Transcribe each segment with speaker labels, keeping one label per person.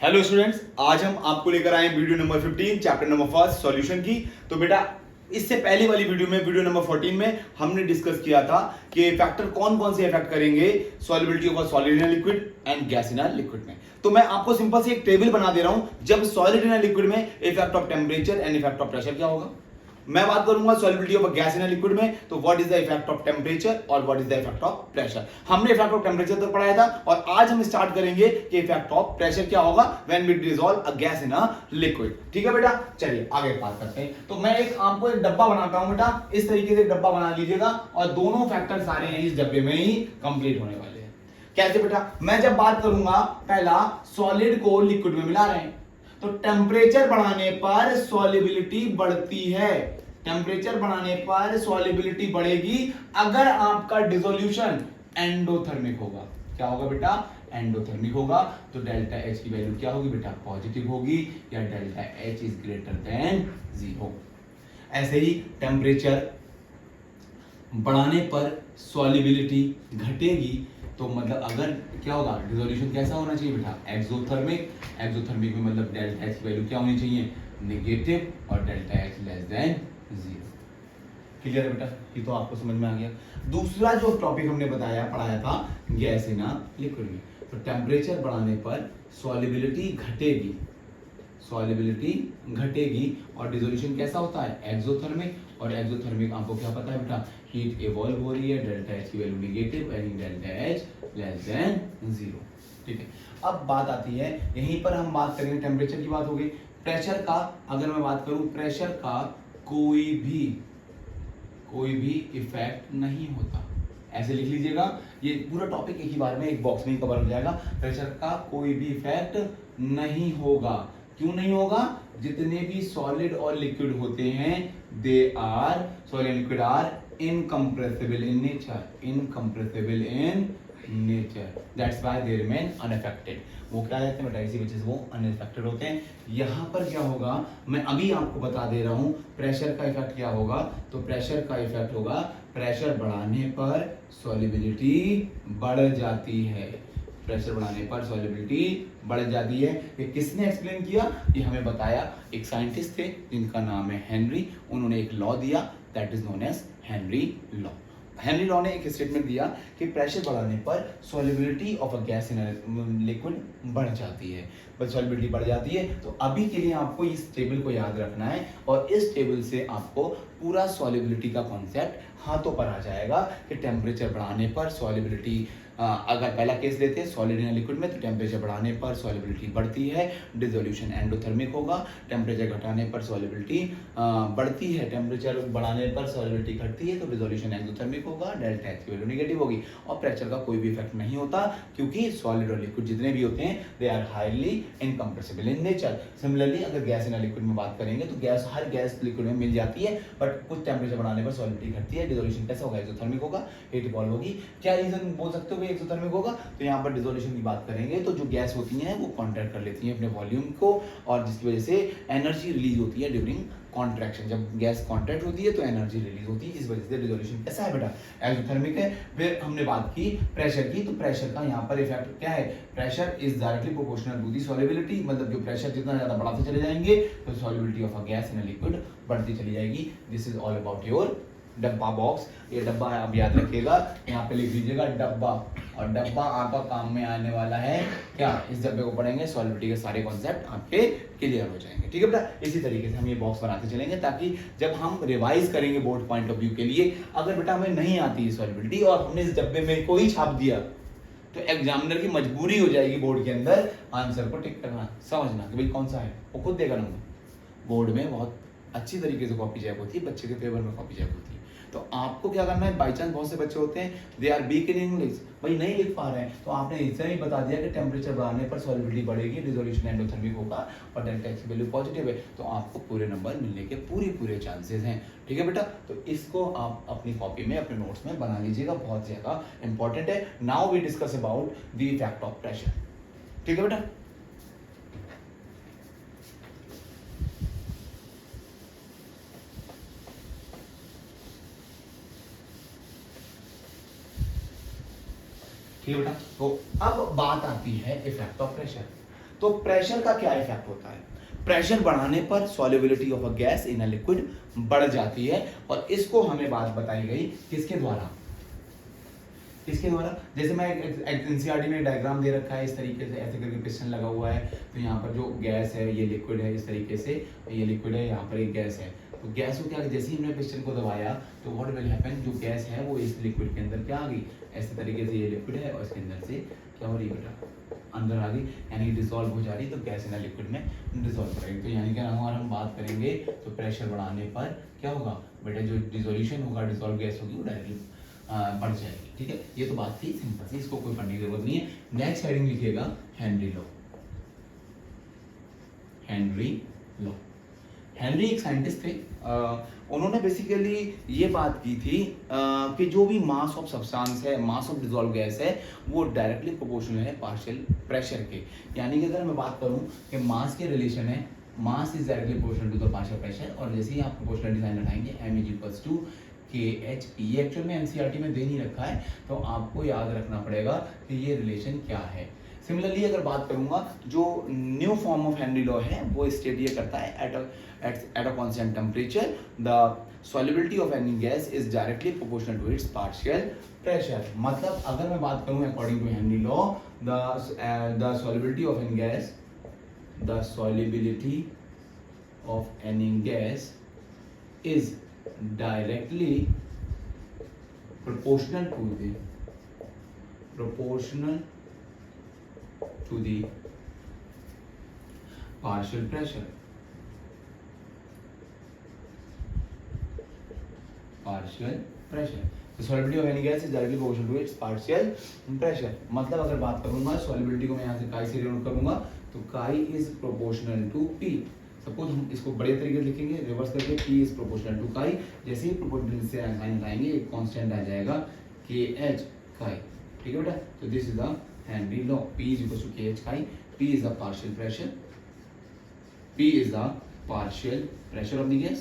Speaker 1: Hello students, आज हम आपको लेकर आए video number 15 chapter number first solution की। तो बेटा इससे पहले वाली वीडियो में वीडियो नंबर 14 में हमने डिस्कस किया था कि फैक्टर कौन कौन से इफेक्ट करेंगे solubility of a solid in a liquid and gas in a liquid में। तो मैं आपको सिंपल से एक टेबल बना दे रहा हूं। जब सॉलिड इन अ लिक्विड में effect of temperature and effect of pressure क्या होगा। मैं बात करूंगा solubility of gas in liquid में, तो what is the effect of temperature और what is the effect of pressure. हमने इफेक्ट ऑफ टेम्परेचर तक पढ़ाया था और आज हम स्टार्ट करेंगे कि इफेक्ट ऑफ प्रेशर क्या होगा when we dissolve a gas in a liquid. ठीक है बेटा, चलिए आगे बात करते हैं। तो मैं आपको एक डब्बा बनाता हूं बेटा, इस तरीके से डब्बा बना लीजिएगा और दोनों फैक्टर सारे हैं इस डब्बे में ही कंप्लीट होने वाले हैं। कैसे बेटा, मैं जब बात करूंगा पहला सॉलिड को लिक्विड में मिला रहे हैं तो टेम्परेचर बढ़ाने पर सॉल्युबिलिटी बढ़ती है। टेम्परेचर बढ़ाने पर सॉल्युबिलिटी बढ़ेगी अगर आपका डिसोल्यूशन एंडोथर्मिक होगा। क्या होगा बेटा, एंडोथर्मिक होगा। तो डेल्टा एच की वैल्यू क्या होगी बेटा, पॉजिटिव होगी या delta H is greater than 0। ऐसे ही टेम्परेचर बढ़ाने पर सॉल्युबिलिटी घटेगी, तो मतलब अगर क्या होगा, डिसोल्यूशन कैसा होना चाहिए बेटा, एक्सोथर्मिक। एक्सोथर्मिक में मतलब डेल्टा एच की वैल्यू क्या होनी चाहिए, नेगेटिव, और delta H less than 0। Clear है बेटा, ये तो आपको समझ में आ गया। दूसरा जो टॉपिक हमने पढ़ाया था गैस इन लिक्विड में, तो टेम्परेचर बढ़ाने पर सॉल्युबिलिटी घटेगी। सॉल्युबिलिटी घटेगी और डिसोल्यूशन कैसा होता है, एक्सोथर्मिक। और एक्सोथर्मिक आपको क्या पता है बेटा, हीट इवॉल्व हो रही है, डेल्टा एच की value negative and delta H less than 0। ठीक है, अब बात आती है यहीं पर हम बात करेंगे, टेम्परेचर की बात हो गई। प्रेशर का अगर मैं बात करूं, प्रेशर का कोई भी इफेक्ट नहीं होता। ऐसे लिख लीजिएगा, ये पूरा टॉपिक एक ही बार में एक बॉक्स में ही कवर हो जाएगा। प्रेशर का कोई भी इफेक्ट नहीं होगा। क्यों नहीं होगा, जितने भी सॉलिड और लिक्विड होते हैं they are solid liquid are incompressible in nature, incompressible in nature, that's why they remain unaffected. वो क्या रहते हैं बेटा, इसी वजह से वो अनअफेक्टेड होते हैं। यहाँ पर क्या होगा, मैं अभी आपको बता दे रहा हूँ प्रेशर का इफेक्ट क्या होगा। तो प्रेशर का इफेक्ट होगा, प्रेशर बढ़ाने पर सॉल्युबिलिटी बढ़ जाती है। प्रेशर बढ़ाने पर सॉल्युबिलिटी बढ़ जाती है। ये किसने एक्सप्लेन किया, ये हमें बताया एक साइंटिस्ट थे जिनका नाम है हेनरी। उन्होंने एक लॉ दिया, that is known as Henry law. Henry law ने एक स्टेटमेंट दिया कि प्रेशर बढ़ाने पर solubility of a gas in liquid बढ़ जाती है। बस सॉल्युबिलिटी बढ़ जाती है। तो अभी के लिए आपको इस टेबल को याद रखना है और इस टेबल से आपको पूरा सॉल्युबिलिटी का कॉन्सेप्ट हाथों पर आ जाएगा कि टेम्परेचर बढ़ाने पर सॉल्युबिलिटी, अगर पहला केस लेते हैं सॉलिड इन लिक्विड में, तो टेम्परेचर बढ़ाने पर सॉल्युबिलिटी बढ़ती है, डिसोल्यूशन एंडोथर्मिक होगा। टेम्परेचर घटाने पर सॉल्युबिलिटी बढ़ती है, टेम्परेचर बढ़ाने पर सॉल्युबिलिटी घटती है, तो डिसोल्यूशन एक्सोथर्मिक होगा, डेल्टा एच की वैल्यू नेगेटिव होगी। और प्रेशर का कोई भी इफेक्ट नहीं होता, क्योंकि सॉलिड और लिक्विड जितने भी होते हैं they are highly incompressible in nature. Similarly अगर गैस इन लिक्विड में बात करेंगे तो हर गैस लिक्विड में मिल जाती है, बट कुछ टेम्परेचर बढ़ाने पर सॉल्युबिलिटी घटती है, डिसोल्यूशन कैसा होगा, एक्सोथर्मिक होगा, हीट इवॉल्व होगी। क्या रीजन बोल सकते हो एक्सोथर्मिक होगा, तो यहाँ पर डिसोल्यूशन की बात करेंगे तो जो गैस होती हैं वो कॉन्ट्रैक्ट कर लेती हैं अपने वॉल्यूम को, और जिसकी वजह से एनर्जी रिलीज होती है ड्यूरिंग कॉन्ट्रैक्शन। जब गैस कॉन्ट्रैक्ट होती है तो एनर्जी रिलीज होती है, इस वजह से डिसोल्यूशन कैसा है बेटा, एक्सोथर्मिक है। फिर हमने बात की प्रेशर की, तो प्रेशर का यहाँ पर इफेक्ट क्या है, pressure is directly proportional to the solubility. मतलब जो प्रेशर जितना ज्यादा बढ़ाते चले जाएंगे तो solubility of a gas in a liquid बढ़ती चली जाएगी। This is all about your डब्बा बॉक्स। ये डब्बा आप याद रखिएगा, यहाँ पे लिख दीजिएगा डब्बा, और डब्बा आपका काम में आने वाला है क्या, इस डब्बे को पढ़ेंगे सॉल्युबिलिटी के सारे कॉन्सेप्ट आपके क्लियर हो जाएंगे। ठीक है बेटा, इसी तरीके से हम ये बॉक्स बनाते चलेंगे ताकि जब हम रिवाइज करेंगे बोर्ड पॉइंट ऑफ व्यू के लिए, अगर बेटा हमें नहीं आती है सॉल्युबिलिटी और हमने इस डब्बे में कोई छाप दिया तो एग्जामिनर की मजबूरी हो जाएगी बोर्ड के अंदर आंसर को टिक करना, समझना कि भाई कौन सा है, वो खुद देगा नंबर। बोर्ड में बहुत अच्छी तरीके से कॉपी चेक होती है, बच्चे के फेवर में कॉपी चेक होती है। तो आपको क्या करना है, बाई चांस बहुत से बच्चे होते हैं they are weak in English, भाई नहीं लिख पा रहे हैं, तो आपने इससे ही बता दिया कि टेम्परेचर बढ़ाने पर सॉल्युबिलिटी बढ़ेगी, डिसोल्यूशन एंडोथर्मिक होगा और डेल्टा एच की वैल्यू पॉजिटिव है, तो आपको पूरे नंबर मिलने के पूरे चांसेस हैं। ठीक है बेटा, तो इसको आप अपनी कॉपी में अपने नोट्स में बना लीजिएगा, बहुत ज्यादा इंपॉर्टेंट है। Now we discuss about the effect of pressure. ठीक है बेटा, ठीक है बेटा, तो अब बात आती है इफेक्ट ऑफ प्रेशर। तो प्रेशर का क्या इफेक्ट होता है? प्रेशर बढ़ाने पर solubility of a gas in a liquid बढ़ जाती है, और इसको हमें बात बताई गई किसके द्वारा? किसके द्वारा? जैसे मैं एनसीईआरटी में डायग्राम दे रखा है इस तरीके से, ऐसे करके पिस्टन लगा हुआ है, तो यहाँ पर जो गैस है ये लिक्विड है, इस तरीके से ये लिक्विड है, यहाँ पर एक गैस है। तो गैस को क्या, जैसे ही हमने पिस्टन को दबाया तो व्हाट विल हैपन, जो गैस है वो इस लिक्विड के अंदर क्या आ गई, ऐसे तरीके से ये लिक्विड है और इसके अंदर से क्या हो रही है बेटा, अंदर आ गई, यानी डिसॉल्व हो जा रही, तो गैस इन लिक्विड में डिसॉल्व करेगी। तो यानी कि अगर हम बात करेंगे तो प्रेशर बढ़ाने पर क्या होगा बेटा, जो डिसोल्यूशन होगा, डिसॉल्व गैस होगी, वो डायरेक्टली बढ़ जाएगी। ठीक है, ये तो बात थी सिंपल सी, इसको कोई पढ़ने की जरूरत नहीं है। नेक्स्ट हेडिंग लिखिएगा Henry law. Henry law, Henry एक साइंटिस्ट थे, उन्होंने बेसिकली ये बात की थी कि जो भी मास ऑफ सब्सटेंस है, मास ऑफ डिसॉल्व गैस है, वो डायरेक्टली प्रोपोर्शनल है पार्शियल प्रेशर के। यानी कि अगर मैं बात करूं कि मास के रिलेशन है, mass is directly proportional to the partial pressure, और जैसे ही आप प्रोपोर्शनल साइन लगाएंगे m is equals to KHP, ये एक्चुअल में एनसीईआरटी में दे नहीं रखा है, तो आपको याद रखना पड़ेगा कि ये रिलेशन क्या है। सिमिलरली अगर बात करूंगा, जो new form of Henry law है वो स्टेट ये करता है at a constant temperature the solubility of any gas is directly proportional to its partial pressure. मतलब अगर मैं बात करूं according to Henry law, the solubility of any gas, the solubility of any gas is directly proportional to the partial pressure, the solubility of any gas is directly proportional to its partial pressure। मतलब अगर बात करूंगा solubility को मैं यहाँ से काई से डिनोट करूंगा, तो काई is proportional to P। Suppose हम इसको बड़े तरीके से लिखेंगे, रिवर्स करके P इज प्रोपोर्शनल टू काई, जैसे ही प्रोपोर्शनल से साइन लगाएंगे एक कांस्टेंट आ जाएगा KH काई। ठीक है बेटा, तो this is the Henry law, P is equal to KH chi. P is the partial pressure, P is the partial pressure of the gas,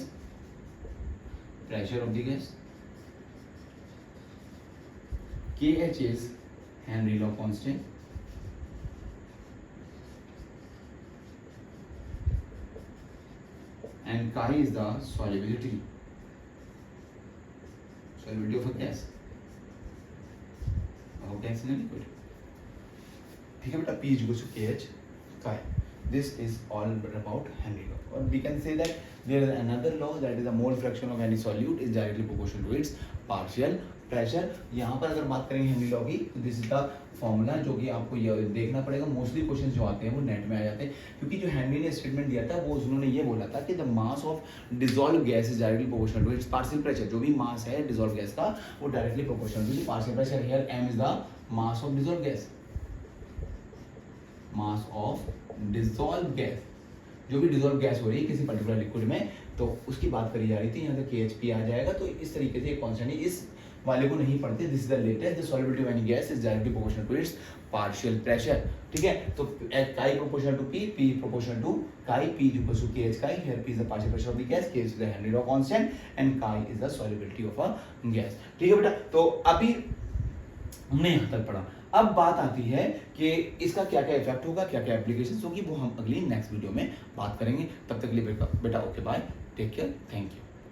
Speaker 1: KH is Henry law constant, and chi is the solubility of a gas in a liquid। ठीक है बेटा, P is equal to KH chi। This is all about Henry law, or we can say that there is another law, that is the mole fraction of any solute is directly proportional to its partial pressure। यहाँ पर अगर बात करेंगे Henry law की, तो this is the formula, जो कि आपको ये देखना पड़ेगा। मोस्टली क्वेश्चन जो आते हैं वो नेट में आ जाते हैं, क्योंकि जो हेनरी ने स्टेटमेंट दिया था वो उन्होंने ये बोला था कि the mass of dissolve gas is directly proportional to its partial pressure. जो भी मास है डिसॉल्व गैस का वो directly proportional to the partial pressure. Here m is the mass of dissolve gas, mass of dissolve gas, जो भी dissolve gas हो रही है किसी पर्टिकुलर लिक्विड में, तो उसकी बात करी जा रही थी। यहाँ पे KHP आ जाएगा, तो इस तरीके से कॉन्स्टेंट, इस वाले को नहीं पढ़ते। This is the latest, the solubility of any gas is directly proportional to its partial pressure. ठीक है, तो chi proportional to P, P proportional to chi, P is equal to KH chi. Here P is the partial pressure of the gas, K is the Henry law constant and chi is the solubility of a gas. ठीक है बेटा, तो अभी हमने यहाँ तक पढ़ा। अब बात आती है कि इसका क्या क्या इफेक्ट होगा, क्या क्या एप्लीकेशंस होगी, वो हम अगली नेक्स्ट वीडियो में बात करेंगे। तब तक के लिए बेटा okay bye, take care, thank you.